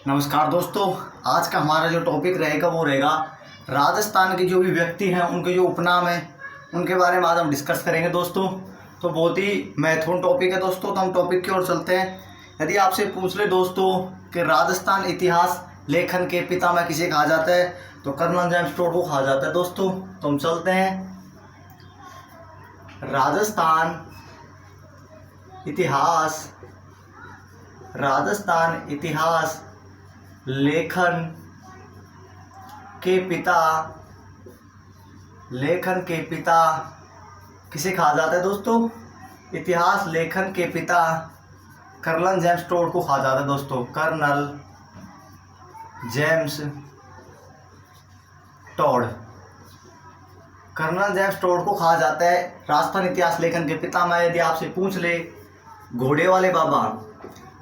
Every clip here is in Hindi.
नमस्कार दोस्तों, आज का हमारा जो टॉपिक रहेगा वो रहेगा राजस्थान के जो भी व्यक्ति हैं उनके जो उपनाम हैं उनके बारे में आज हम डिस्कस करेंगे दोस्तों। तो बहुत ही महत्वपूर्ण टॉपिक है दोस्तों, तो हम टॉपिक की ओर चलते हैं। यदि आपसे पूछ ले दोस्तों कि राजस्थान इतिहास लेखन के पितामह किसे कहा जाता है, तो कर्नल जेम्स टोड को कहा जाता है दोस्तों। तो हम चलते हैं। राजस्थान इतिहास लेखन के पिता किसे कहा जाता है दोस्तों? इतिहास लेखन के पिता कर्नल जेम्स टोड को कहा जाता है दोस्तों। कर्नल जेम्स टोड को कहा जाता है राजस्थान इतिहास लेखन के पितामह। यदि आपसे पूछ ले घोड़े वाले बाबा,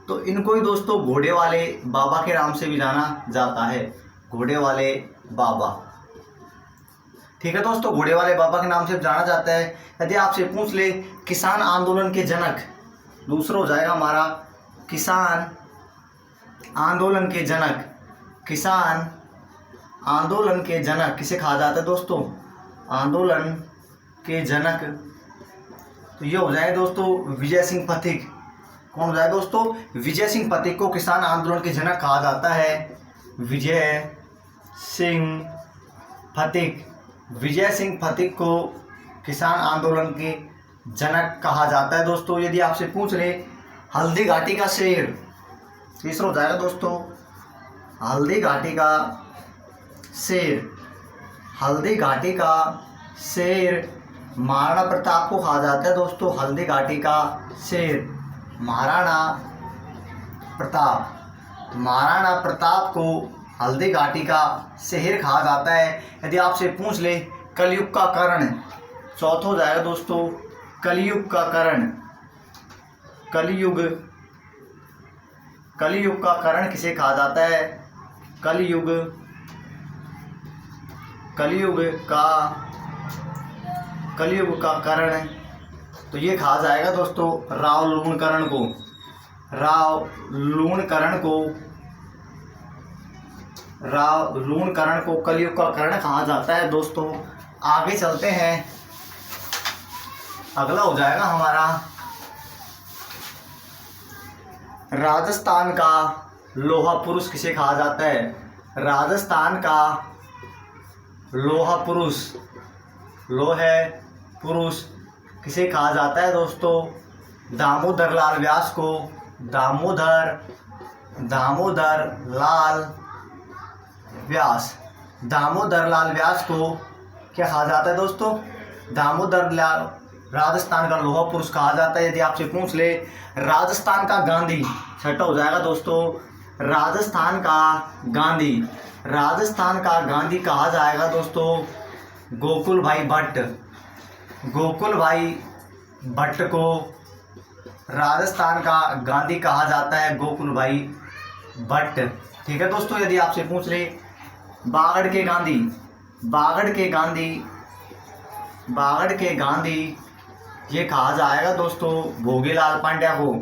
तो इनको ही दोस्तों घोड़े वाले बाबा के नाम से भी जाना जाता है। घोड़े वाले बाबा, ठीक है दोस्तों, घोड़े वाले बाबा के नाम से जाना जाता है। यदि आपसे पूछ ले किसान आंदोलन के जनक, दूसरा हो जाएगा हमारा किसान आंदोलन के जनक किसे कहा जाता है दोस्तों? आंदोलन के जनक, तो ये हो जाए दोस्तों विजय सिंह पथिक। कौन हो जाए दोस्तों? विजय सिंह पथिक को किसान आंदोलन के जनक कहा जाता है। विजय सिंह पथिक को किसान आंदोलन के जनक कहा जाता है दोस्तों। यदि आपसे पूछ ले हल्दी घाटी का शेर, तीसरा हो जाएगा दोस्तों हल्दी घाटी का शेर महाराणा प्रताप को कहा जाता है दोस्तों। हल्दी घाटी का शेर महाराणा प्रताप को हल्दी घाटी का शहर कहा जाता है। यदि आपसे पूछ ले कलयुग का कर्ण, चौथा हो जाएगा दोस्तों कलयुग का कर्ण किसे कहा जाता है? कलयुग का कर्ण, तो ये कहा जाएगा दोस्तों राव लूणकरण को कलयुग का कर्ण कहा जाता है दोस्तों। आगे चलते हैं, अगला हो जाएगा हमारा राजस्थान का लोहा पुरुष किसे कहा जाता है? राजस्थान का लोहा पुरुष किसे कहा जाता है दोस्तों? दामोदर लाल व्यास को। दामोदर लाल व्यास को क्या कहा जाता है दोस्तों? राजस्थान का लोहा पुरुष कहा जाता है। यदि आपसे पूछ ले राजस्थान का गांधी, छठा हो जाएगा दोस्तों राजस्थान का गांधी कहा जाएगा दोस्तों गोकुल भाई भट्ट को राजस्थान का गांधी कहा जाता है, गोकुल भाई भट्ट। ठीक है दोस्तों, यदि आपसे पूछ ले बागड़ के गांधी ये कहा जाएगा दोस्तों भोगीलाल पांड्या को।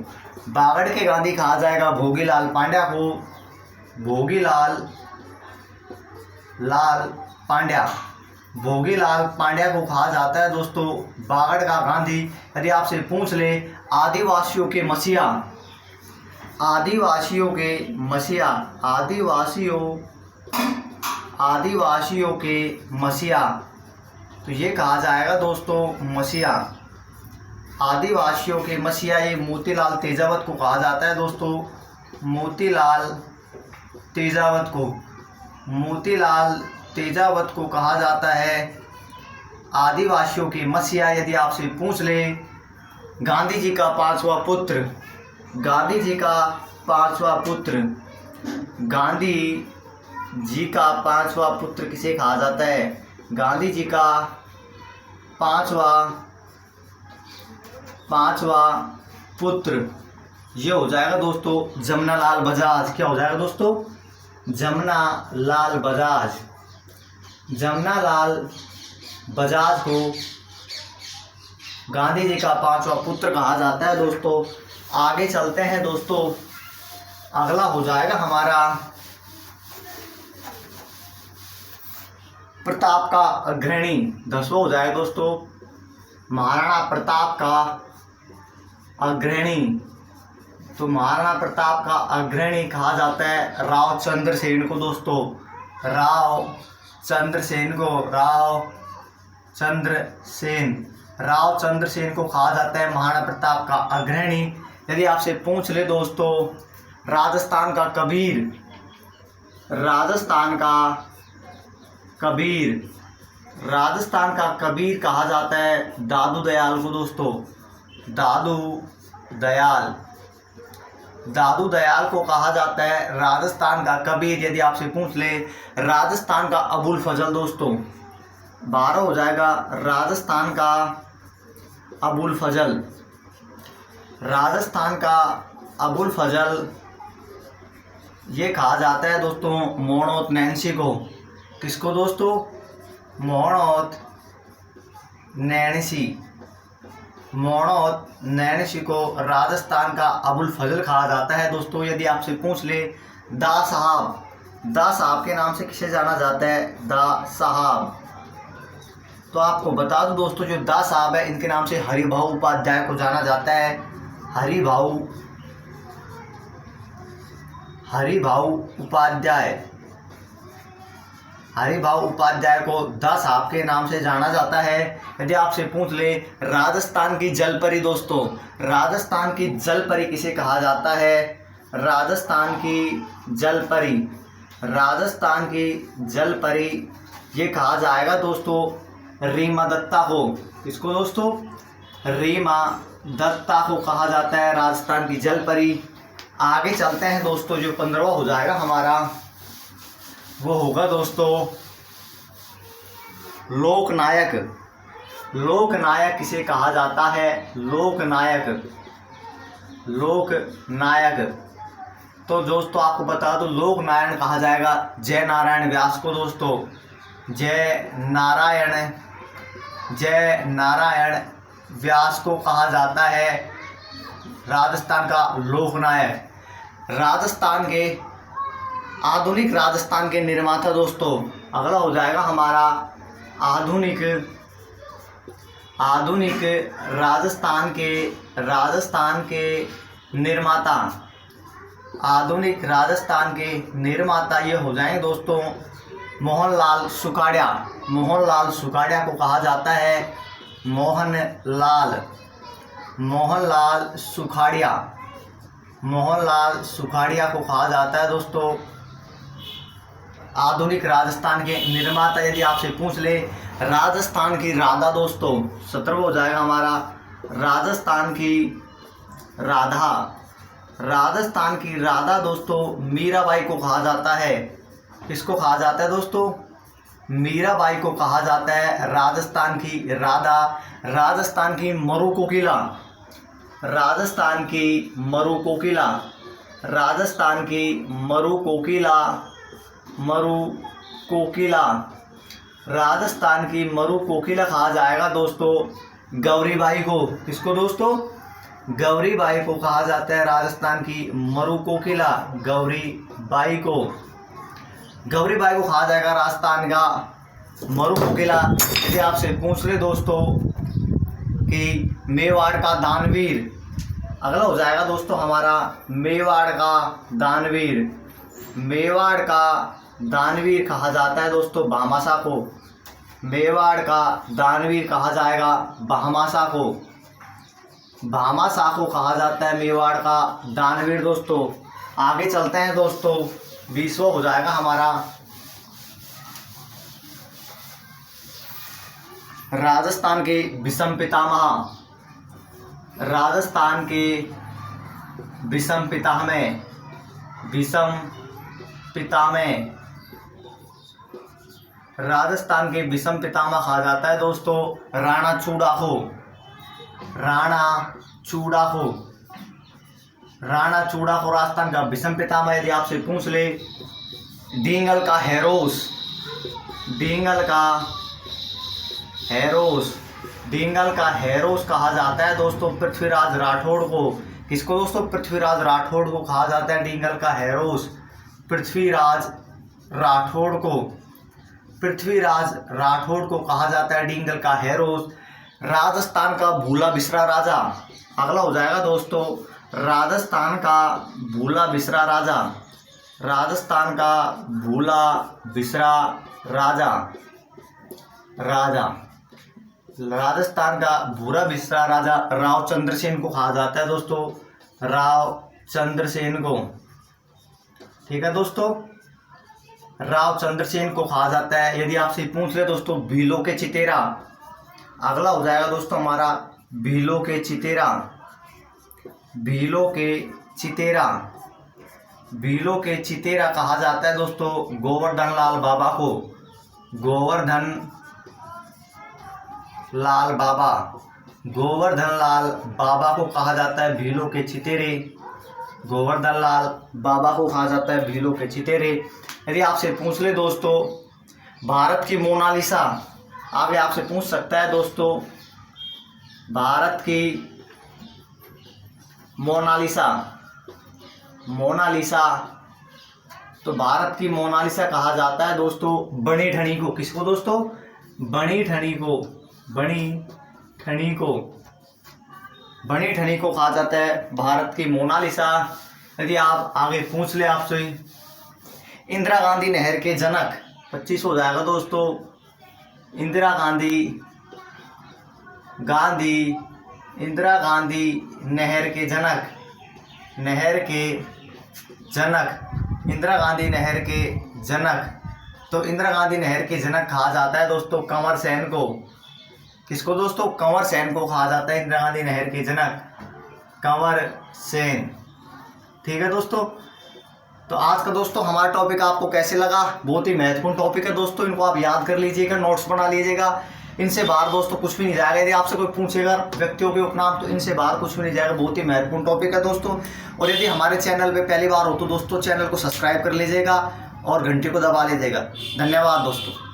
बागड़ के गांधी कहा जाएगा भोगीलाल पांड्या को कहा जाता है दोस्तों बागड़ का गांधी। यदि आपसे पूछ ले आदिवासियों के मसीहा, तो ये कहा जाएगा दोस्तों मसीहा। आदिवासियों के मसीहा ये मोतीलाल तेजावत को कहा जाता है दोस्तों। मोतीलाल तेजावत को कहा जाता है आदिवासियों के मसीहा। यदि आपसे पूछ ले गांधी जी का पांचवा पुत्र किसे कहा जाता है? गांधी जी का पांचवा पुत्र ये हो जाएगा दोस्तों जमनालाल बजाज। क्या हो जाएगा दोस्तों? जमनालाल बजाज को गांधी जी का पांचवा पुत्र कहा जाता है दोस्तों। आगे चलते हैं दोस्तों, अगला हो जाएगा हमारा प्रताप का अग्रणी। 10वां हो जाएगा दोस्तों महाराणा प्रताप का अग्रणी। तो महाराणा प्रताप का अग्रणी कहा जाता है राव चंद्रसेन को दोस्तों, राव चंद्रसेन को, राव चंद्रसेन को कहा जाता है महाराणा प्रताप का अग्रणी। यदि आपसे पूछ ले दोस्तों राजस्थान का कबीर, राजस्थान का कबीर कहा जाता है दादू दयाल को दोस्तों, दादू दयाल को कहा जाता है राजस्थान का कबीर। यदि आपसे पूछ ले राजस्थान का अबुल फजल दोस्तों, 12 हो जाएगा राजस्थान का अबुल फजल। राजस्थान का अबुल फजल ये कहा जाता है दोस्तों मोहनोत नैन्सी को। किसको दोस्तों? मोहनोत नैन्सी को राजस्थान का अबुल फजल कहा जाता है दोस्तों। यदि आपसे पूछ ले दा साहब के नाम से किसे जाना जाता है? दा साहब। तो आपको बता दूं दोस्तों जो दा साहब है इनके नाम से हरिभाऊ उपाध्याय को जाना जाता है। हरिभाऊ उपाध्याय को दा साहब के नाम से जाना जाता है। यदि आपसे पूछ ले राजस्थान की जलपरी दोस्तों, राजस्थान की जलपरी किसे कहा जाता है? राजस्थान की जलपरी ये कहा जाएगा दोस्तों रीमा दत्ता को। किसको दोस्तों? रीमा दत्ता को कहा जाता है राजस्थान की जलपरी। आगे चलते हैं दोस्तों, जो 15वां हो जाएगा हमारा वो होगा दोस्तों लोकनायक किसे कहा जाता है? लोकनायक। तो दोस्तों आपको बता दो लोकनायक कहा जाएगा जय नारायण व्यास को दोस्तों। जय नारायण व्यास को कहा जाता है राजस्थान का लोकनायक। आधुनिक राजस्थान के निर्माता दोस्तों, अगला हो जाएगा हमारा आधुनिक राजस्थान के निर्माता। आधुनिक राजस्थान के निर्माता ये हो जाएंगे दोस्तों मोहनलाल सुखाड़िया को कहा जाता है मोहनलाल सुखाड़िया को कहा जाता है दोस्तों आधुनिक राजस्थान के निर्माता। यदि आपसे पूछ ले राजस्थान की राधा दोस्तों, 17वां हो जाएगा हमारा राजस्थान की राधा दोस्तों मीराबाई को कहा जाता है। किसको कहा जाता है दोस्तों? मीराबाई को कहा जाता है राजस्थान की राधा। राजस्थान की मरु कोकिला कहा जाएगा दोस्तों गौरीबाई को। किसको दोस्तों? गौरीबाई को कहा जाता है राजस्थान की मरु कोकिला। गौरीबाई को कहा जाएगा राजस्थान का मरु कोकिला। यदि आपसे पूछ ले दोस्तों कि मेवाड़ का दानवीर, अगला हो जाएगा दोस्तों हमारा मेवाड़ का दानवीर कहा जाता है दोस्तों भामाशाह को। मेवाड़ का दानवीर कहा जाएगा भामाशाह को कहा जाता है मेवाड़ का दानवीर दोस्तों। आगे चलते हैं दोस्तों, 20वां हो जाएगा हमारा राजस्थान के विषम पितामह। राजस्थान के विषम पितामह कहा जाता है दोस्तों राणा चूड़ा को। राजस्थान का विषम पितामह। यदि आपसे पूछ ले डींगल का हेरोस कहा जाता है दोस्तों पृथ्वीराज राठौड़ को। किसको दोस्तों? पृथ्वीराज राठौड़ को कहा जाता है डींगल का हैरोस। पृथ्वीराज राठौड़ को कहा जाता है डींगल का हैरोस। राजस्थान का भूला बिसरा राजा, अगला हो जाएगा दोस्तों राजस्थान का भूला बिसरा राजा। राजस्थान का भूला बिसरा राजा राजस्थान का भूरा बिसरा राजा राव चंद्रसेन को कहा जाता है दोस्तों, राव चंद्रसेन को। ठीक है दोस्तों, राव चंद्रसेन को कहा जाता है। यदि आपसे पूछ ले दोस्तों भीलों के चितेरा, अगला हो जाएगा दोस्तों हमारा भीलों के चितेरा। भीलों के चितेरा कहा जाता है दोस्तों गोवर्धन लाल बाबा को। गोवर्धन लाल बाबा को कहा जाता है भीलों के चितेरे। गोवर्धन लाल बाबा को कहा जाता है भीलों के चितेरे। यदि आपसे पूछ ले दोस्तों भारत की मोनालिसा, आगे आपसे पूछ सकता है दोस्तों भारत की मोनालिसा, तो भारत की मोनालिसा कहा जाता है दोस्तों बनी ठनी को। किसको दोस्तों? बनी ठनी को कहा जाता है भारत की मोनालिसा। यदि आप आगे पूछ ले आपसे इंदिरा गांधी नहर के जनक, 25 हो जाएगा दोस्तों इंदिरा गांधी नहर के जनक। इंदिरा गांधी नहर के जनक, तो इंदिरा गांधी नहर के जनक कहा जाता है दोस्तों कंवर सेन को। किसको दोस्तों? कंवर सेन को कहा जाता है इंदिरा गांधी नहर के जनक, कंवर सेन। ठीक है दोस्तों, तो आज का दोस्तों हमारा टॉपिक आपको कैसे लगा? बहुत ही महत्वपूर्ण टॉपिक है दोस्तों, इनको आप याद कर लीजिएगा, नोट्स बना लीजिएगा। इनसे बाहर दोस्तों कुछ भी नहीं जाएगा। यदि आपसे कोई पूछेगा व्यक्तियों के उपनाम, तो इनसे बाहर कुछ भी नहीं जाएगा। बहुत ही महत्वपूर्ण टॉपिक है दोस्तों। और यदि हमारे चैनल पे पहली बार हो तो दोस्तों चैनल को सब्सक्राइब कर लीजिएगा और घंटी को दबा लीजिएगा। धन्यवाद दोस्तों।